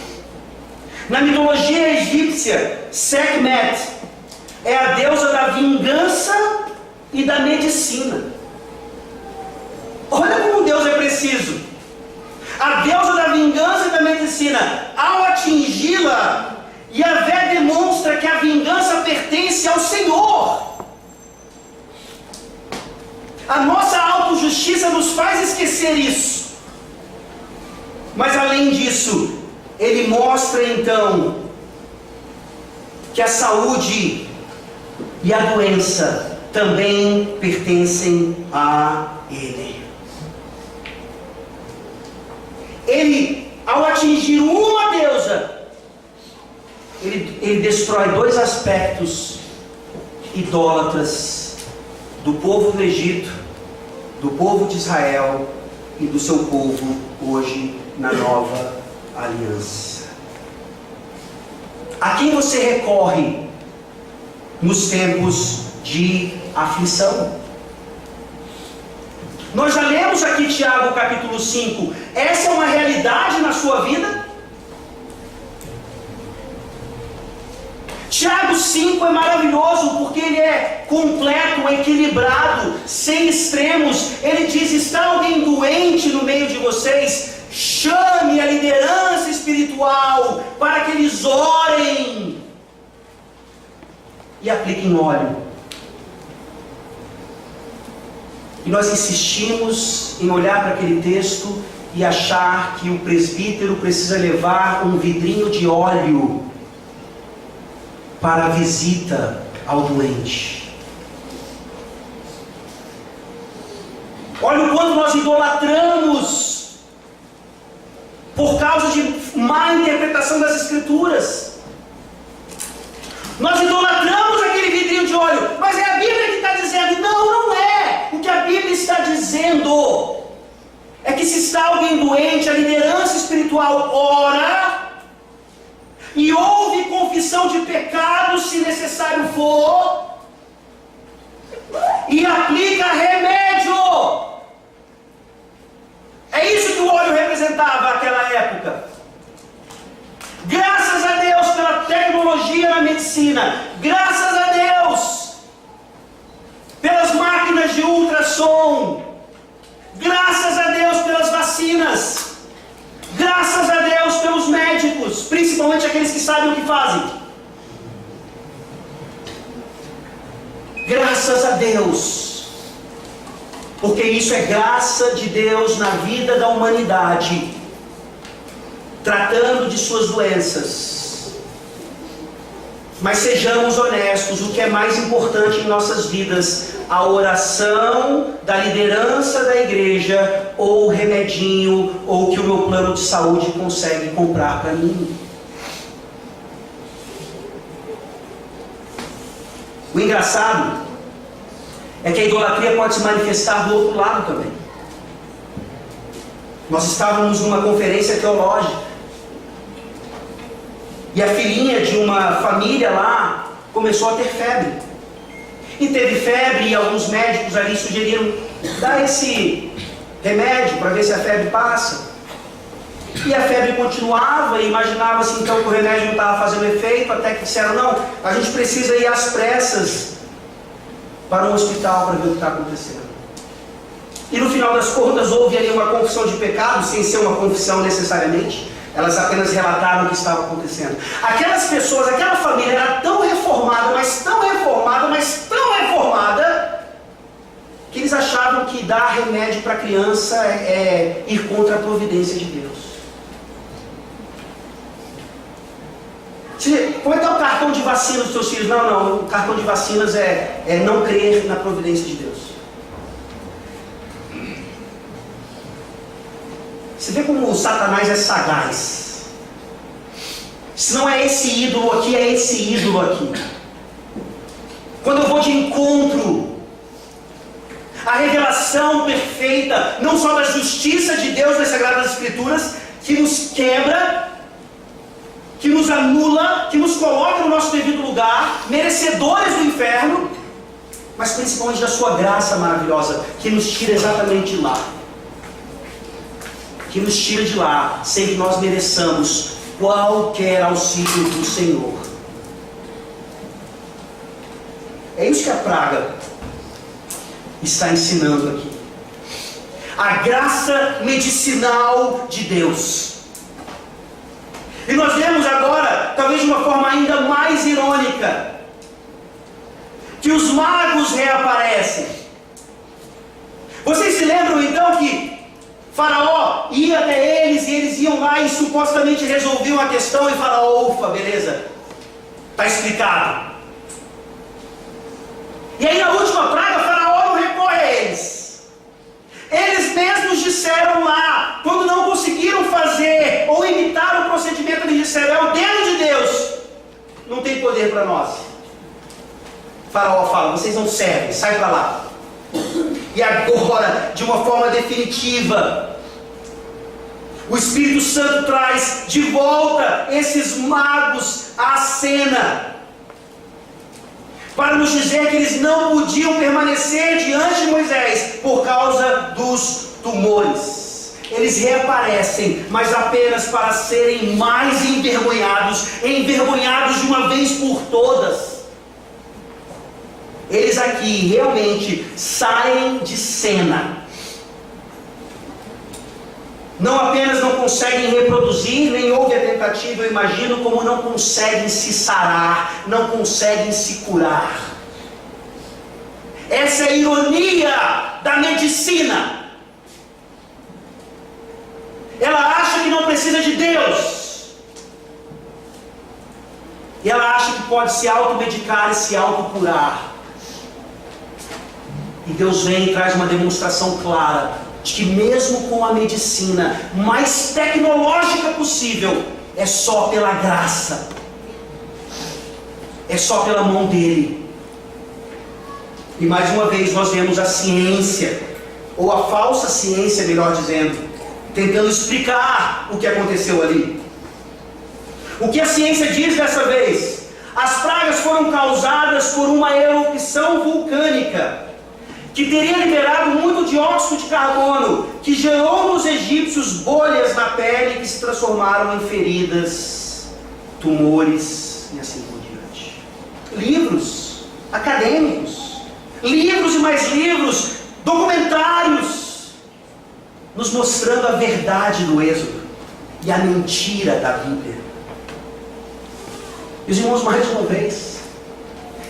Na mitologia egípcia, Sekhmet é a deusa da vingança e da medicina. Olha como Deus é preciso. A deusa da vingança e da medicina, ao atingi-la, Yahvé demonstra que a vingança pertence ao Senhor. A nossa autojustiça nos faz esquecer isso. Mas além disso, Ele mostra então que a saúde e a doença também pertencem a Ele. Ele, ao atingir uma deusa, ele destrói dois aspectos idólatras do povo do Egito, do povo de Israel e do seu povo hoje na nova aliança. A quem você recorre nos tempos de aflição. Nós já lemos aqui Tiago capítulo 5. Essa é uma realidade na sua vida? Tiago 5 é maravilhoso porque ele é completo, equilibrado, sem extremos. Ele diz: está alguém doente no meio de vocês? Chame a liderança espiritual para que eles orem e apliquem óleo. E nós insistimos em olhar para aquele texto e achar que o presbítero precisa levar um vidrinho de óleo para a visita ao doente. Olha o quanto nós idolatramos por causa de má interpretação das Escrituras. Nós idolatramos aquele vidrinho de óleo, mas é a Bíblia que está dizendo. Não, não é. O que a Bíblia está dizendo é que se está alguém doente, a liderança espiritual ora e houve confissão de pecado, se necessário for, e aplica remédio. É isso que o óleo representava naquela época. Graças a Deus pela tecnologia na medicina, graças a Deus pelas máquinas de ultrassom, graças a Deus pelas vacinas, graças a Deus pelos médicos, principalmente aqueles que sabem o que fazem. Graças a Deus, porque isso é graça de Deus na vida da humanidade, tratando de suas doenças. Mas sejamos honestos, o que é mais importante em nossas vidas? A oração da liderança da igreja, ou o remedinho, ou o que o meu plano de saúde consegue comprar para mim? O engraçado é que a idolatria pode se manifestar do outro lado também. Nós estávamos numa conferência teológica e a filhinha de uma família lá começou a ter febre. E teve febre e alguns médicos ali sugeriram: dá esse remédio para ver se a febre passa. E a febre continuava e imaginava-se então que o remédio não estava fazendo efeito, até que disseram: não, a gente precisa ir às pressas para um hospital para ver o que está acontecendo. E no final das contas houve ali uma confissão de pecado, sem ser uma confissão necessariamente. Elas apenas relataram o que estava acontecendo. Aquelas pessoas, aquela família era tão reformada, mas tão reformada, mas tão reformada, que eles achavam que dar remédio para a criança é ir contra a providência de Deus. Como é que é o cartão de vacina dos seus filhos? Não, o cartão de vacinas é não crer na providência de Deus. Você vê como o Satanás é sagaz. Se não é esse ídolo aqui, é esse ídolo aqui. Quando eu vou de encontro à revelação perfeita, não só da justiça de Deus nas Sagradas Escrituras, que nos quebra, que nos anula, que nos coloca no nosso devido lugar, merecedores do inferno, mas principalmente da sua graça maravilhosa, que nos tira exatamente de lá. Que nos tira de lá, sem que nós mereçamos qualquer auxílio do Senhor. É isso que a praga está ensinando aqui. A graça medicinal de Deus. E nós vemos agora, talvez de uma forma ainda mais irônica, que os magos reaparecem. Vocês se lembram então que Faraó ia até eles e eles iam lá e supostamente resolviam a questão, e Faraó: ufa, beleza, está explicado. E aí na última praga, Faraó não recorre a eles. Eles mesmos disseram lá, quando não conseguiram fazer ou imitar o procedimento, eles disseram: é o dedo de Deus, não tem poder para nós. Faraó fala: vocês não servem, sai para lá. E agora, de uma forma definitiva, o Espírito Santo traz de volta esses magos à cena. para nos dizer que eles não podiam permanecer diante de Moisés por causa dos tumores. Eles reaparecem, mas apenas para serem mais envergonhados de uma vez por todas. Eles aqui realmente saem de cena. Não apenas não conseguem reproduzir, nem houve a tentativa, eu imagino, como não conseguem se sarar, não conseguem se curar. Essa é a ironia da medicina. Ela acha que não precisa de Deus. E ela acha que pode se automedicar e se autocurar. E Deus vem e traz uma demonstração clara de que mesmo com a medicina mais tecnológica possível, é só pela graça, é só pela mão dele. E mais uma vez nós vemos a ciência, ou a falsa ciência, melhor dizendo, tentando explicar o que aconteceu ali. O que a ciência diz dessa vez? As pragas foram causadas por uma erupção vulcânica que teria liberado muito dióxido de carbono, que gerou nos egípcios bolhas na pele que se transformaram em feridas, tumores e assim por diante. Livros acadêmicos, livros e mais livros, documentários, nos mostrando a verdade do Êxodo e a mentira da Bíblia. Meus irmãos, mais uma vez,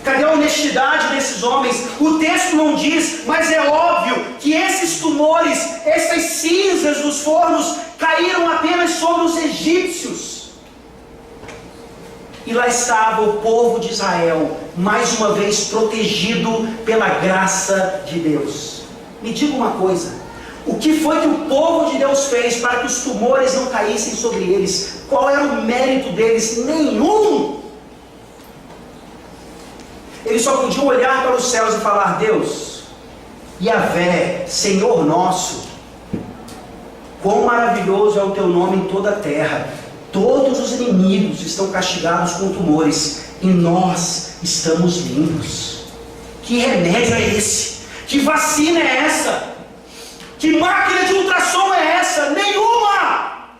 cadê a honestidade desses homens? O texto não diz, mas é óbvio que esses tumores, essas cinzas dos fornos, caíram apenas sobre os egípcios. E lá estava o povo de Israel, mais uma vez protegido pela graça de Deus. Me diga uma coisa: o que foi que o povo de Deus fez para que os tumores não caíssem sobre eles? Qual era o mérito deles? Nenhum! Eles só podiam olhar para os céus e falar: Deus, Yahvé, Senhor nosso, quão maravilhoso é o teu nome em toda a terra. Todos os inimigos estão castigados com tumores e nós estamos limpos. Que remédio é esse? Que vacina é essa? Que máquina de ultrassom é essa? Nenhuma!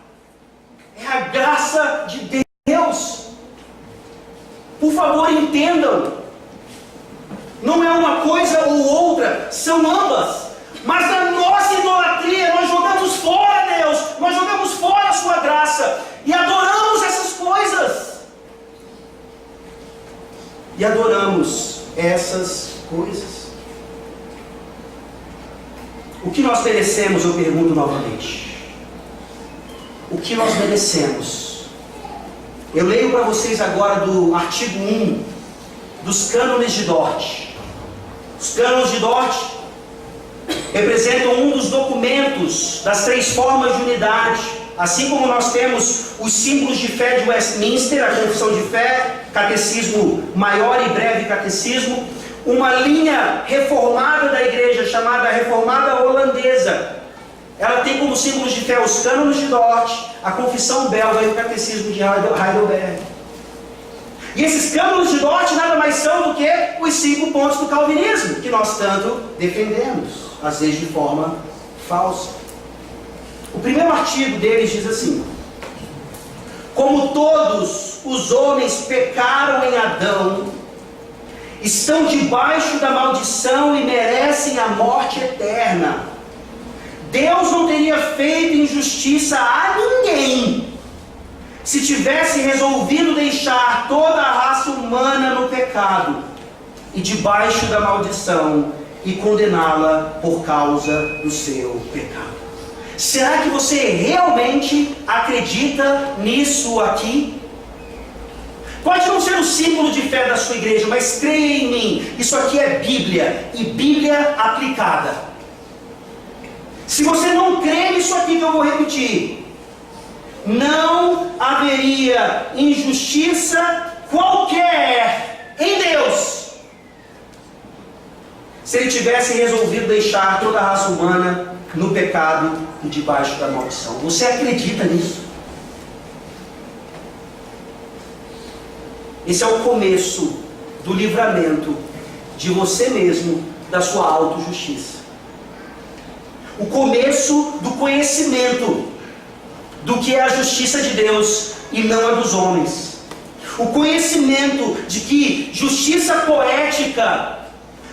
É a graça de Deus. Por favor, entendam. Não é uma coisa ou outra, são ambas. Mas na nossa idolatria, nós jogamos fora Deus, nós jogamos fora a sua graça e adoramos essas coisas. E adoramos essas coisas. O que nós merecemos, eu pergunto novamente. O que nós merecemos? Eu leio para vocês agora do artigo 1 dos cânones de Dort. Os cânones de Dort representam um dos documentos das três formas de unidade, assim como nós temos os símbolos de fé de Westminster, a confissão de fé, catecismo maior e breve catecismo, uma linha reformada da igreja chamada reformada holandesa. Ela tem como símbolos de fé os cânones de Dort, a confissão belga e o catecismo de Heidelberg. E esses cânones de Dort nada mais são do que os 5 pontos do calvinismo, que nós tanto defendemos, às vezes de forma falsa. O primeiro artigo deles diz assim: como todos os homens pecaram em Adão, estão debaixo da maldição e merecem a morte eterna. Deus não teria feito injustiça a ninguém se tivesse resolvido deixar toda a raça humana no pecado e debaixo da maldição e condená-la por causa do seu pecado. Será que você realmente acredita nisso aqui? Pode não ser o símbolo de fé da sua igreja, mas creia em mim, isso aqui é Bíblia, e Bíblia aplicada. Se você não crê nisso aqui que eu vou repetir, não haveria injustiça qualquer em Deus se Ele tivesse resolvido deixar toda a raça humana no pecado e debaixo da maldição. Você acredita nisso? Esse é o começo do livramento de você mesmo, da sua autojustiça. O começo do conhecimento do que é a justiça de Deus e não a dos homens. O conhecimento de que justiça poética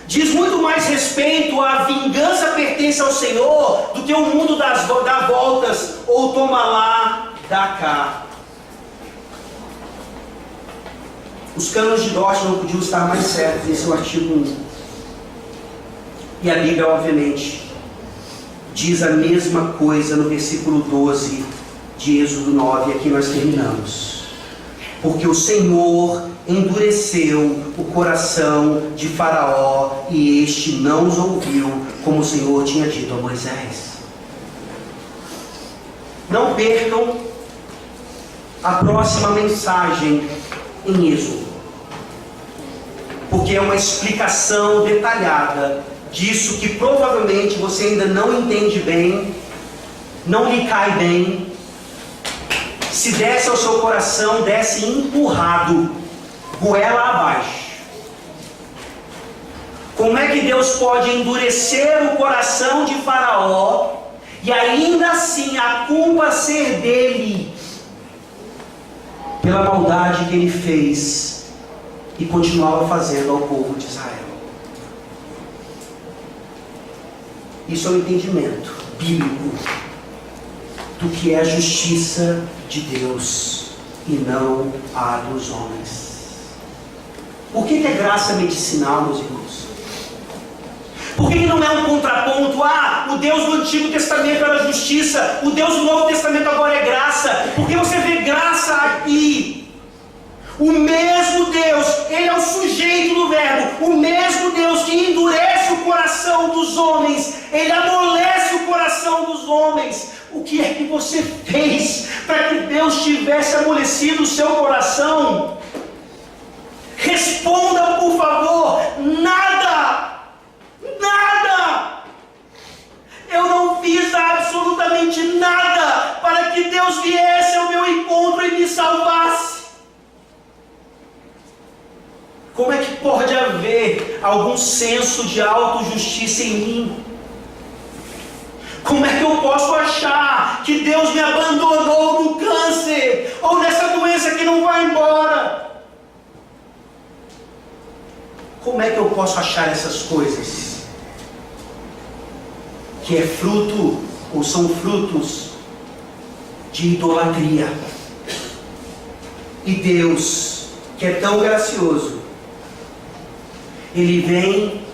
diz muito mais respeito à vingança pertence ao Senhor do que o mundo dá voltas ou toma lá, dá cá. Os cânones de Dort não podiam estar mais certos em seu artigo 1. E a Bíblia, obviamente, diz a mesma coisa no versículo 12 de Êxodo 9, e aqui nós terminamos. Porque o Senhor endureceu o coração de Faraó, e este não os ouviu, como o Senhor tinha dito a Moisés. Não percam a próxima mensagem em Êxodo, porque é uma explicação detalhada disso que provavelmente você ainda não entende bem, não lhe cai bem. Se desce ao seu coração, desce empurrado, goela abaixo. Como é que Deus pode endurecer o coração de Faraó e ainda assim a culpa ser dele pela maldade que ele fez e continuava fazendo ao povo de Israel? Isso é o entendimento bíblico do que é a justiça de Deus e não a dos homens. Por que é graça medicinal, meus irmãos? Por que não é um contraponto? O Deus do Antigo Testamento era justiça, o Deus do Novo Testamento agora é graça. Porque você vê graça aqui. O mesmo Deus, Ele é o sujeito do verbo. O mesmo Deus que endurece o coração dos homens, Ele amolece o coração dos homens. O que é que você fez para que Deus tivesse amolecido o seu coração? Responda, por favor. Nada. Nada. Eu não fiz absolutamente nada para que Deus viesse ao meu encontro e me salvasse. Como é que pode haver algum senso de autojustiça em mim? Como é que eu posso achar que Deus me abandonou no câncer ou nessa doença que não vai embora? Como é que eu posso achar essas coisas? Que é fruto ou são frutos de idolatria. E Deus, que é tão gracioso, Ele vem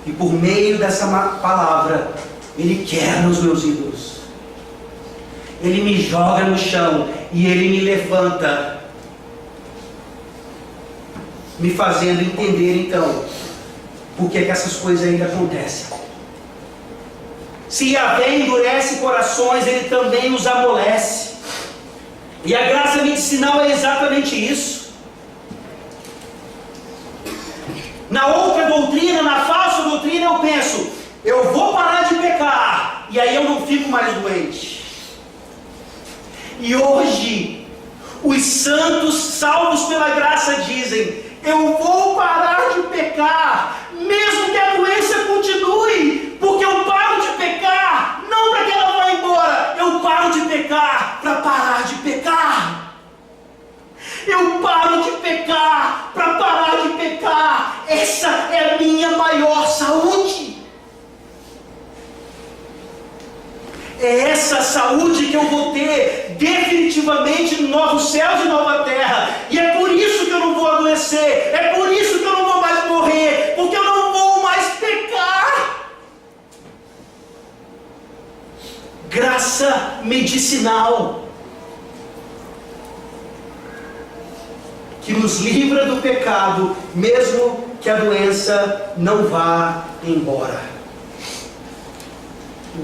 e por meio dessa palavra Ele quebra os meus ídolos. Ele me joga no chão e Ele me levanta, me fazendo entender então por que essas coisas ainda acontecem. Se Yahvé endurece corações, Ele também os amolece. E a graça medicinal é exatamente isso. Na outra doutrina, na falsa doutrina, eu penso, eu vou parar de pecar, e aí eu não fico mais doente. E hoje, os santos salvos pela graça dizem, eu vou parar de pecar, mesmo que a doença continue, porque eu paro de pecar, não para que ela vá embora, eu paro de pecar para parar de pecar. Eu paro de pecar para parar de pecar. Essa é a minha maior saúde. É essa saúde que eu vou ter definitivamente no novo céu e nova terra. E é por isso que eu não vou adoecer. É por isso que eu não vou mais morrer. Porque eu não vou mais pecar. Graça medicinal que nos livra do pecado, mesmo que a doença não vá embora.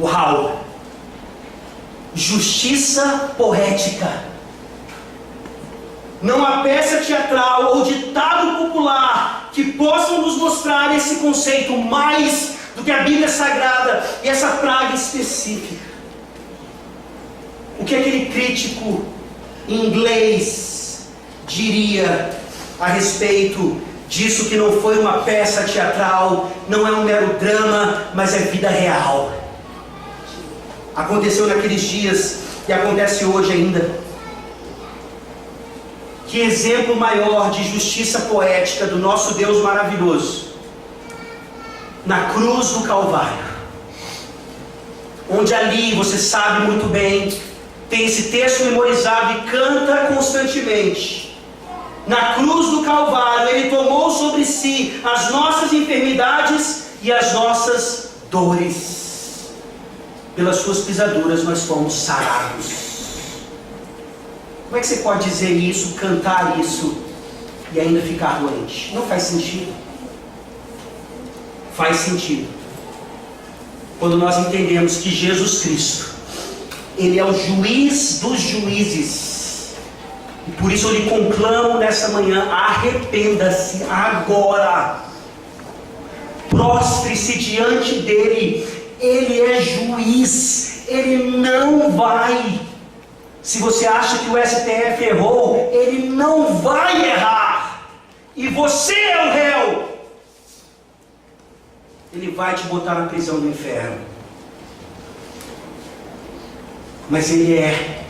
Uau! Justiça poética. Não há peça teatral ou ditado popular que possam nos mostrar esse conceito mais do que a Bíblia Sagrada e essa praga específica. O que aquele crítico inglês diria a respeito disso que não foi uma peça teatral, não é um mero drama, mas é vida real. Aconteceu naqueles dias e acontece hoje ainda. Que exemplo maior de justiça poética do nosso Deus maravilhoso, na cruz do Calvário, onde ali, você sabe muito bem, tem esse texto memorizado e canta constantemente. Na cruz do Calvário, Ele tomou sobre si as nossas enfermidades e as nossas dores. Pelas suas pisaduras nós fomos sarados. Como é que você pode dizer isso, cantar isso e ainda ficar doente? Não faz sentido. Faz sentido quando nós entendemos que Jesus Cristo, Ele é o juiz dos juízes. E por isso eu lhe conclamo nessa manhã: arrependa-se agora. Prostre-se diante dEle. Ele é juiz. Ele não vai. Se você acha que o STF errou, ele não vai errar. E você é o réu. Ele vai te botar na prisão do inferno. Mas Ele é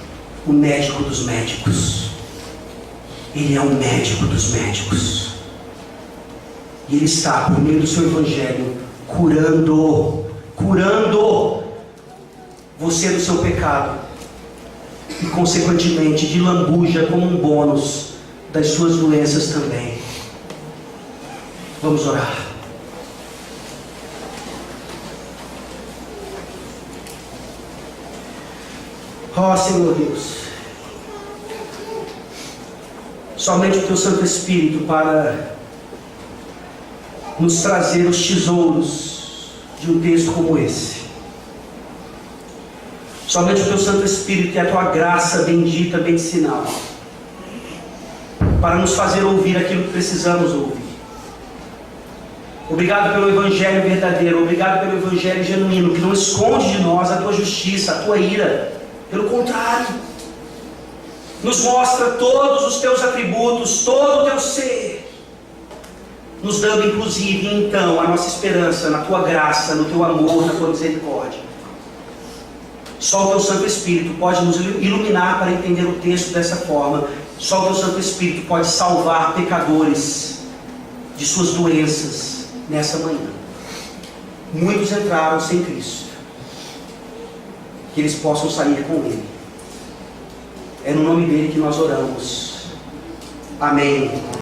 o médico dos médicos. Ele é o médico dos médicos. E Ele está, por meio do seu Evangelho, curando você do seu pecado. E consequentemente de lambuja como um bônus das suas doenças também. Vamos orar. Ó Senhor Deus, somente o Teu Santo Espírito para nos trazer os tesouros de um texto como esse. Somente o Teu Santo Espírito e a Tua graça bendita, medicinal, para nos fazer ouvir aquilo que precisamos ouvir. Obrigado pelo Evangelho verdadeiro, obrigado pelo Evangelho genuíno, que não esconde de nós a Tua justiça, a Tua ira. Pelo contrário, nos mostra todos os Teus atributos, todo o Teu ser, nos dando inclusive então a nossa esperança na Tua graça, no Teu amor, na Tua misericórdia. Só o Teu Santo Espírito pode nos iluminar para entender o texto dessa forma. Só o Teu Santo Espírito pode salvar pecadores de suas doenças nessa manhã. Muitos entraram sem Cristo. Que eles possam sair com Ele. É no nome dEle que nós oramos. Amém.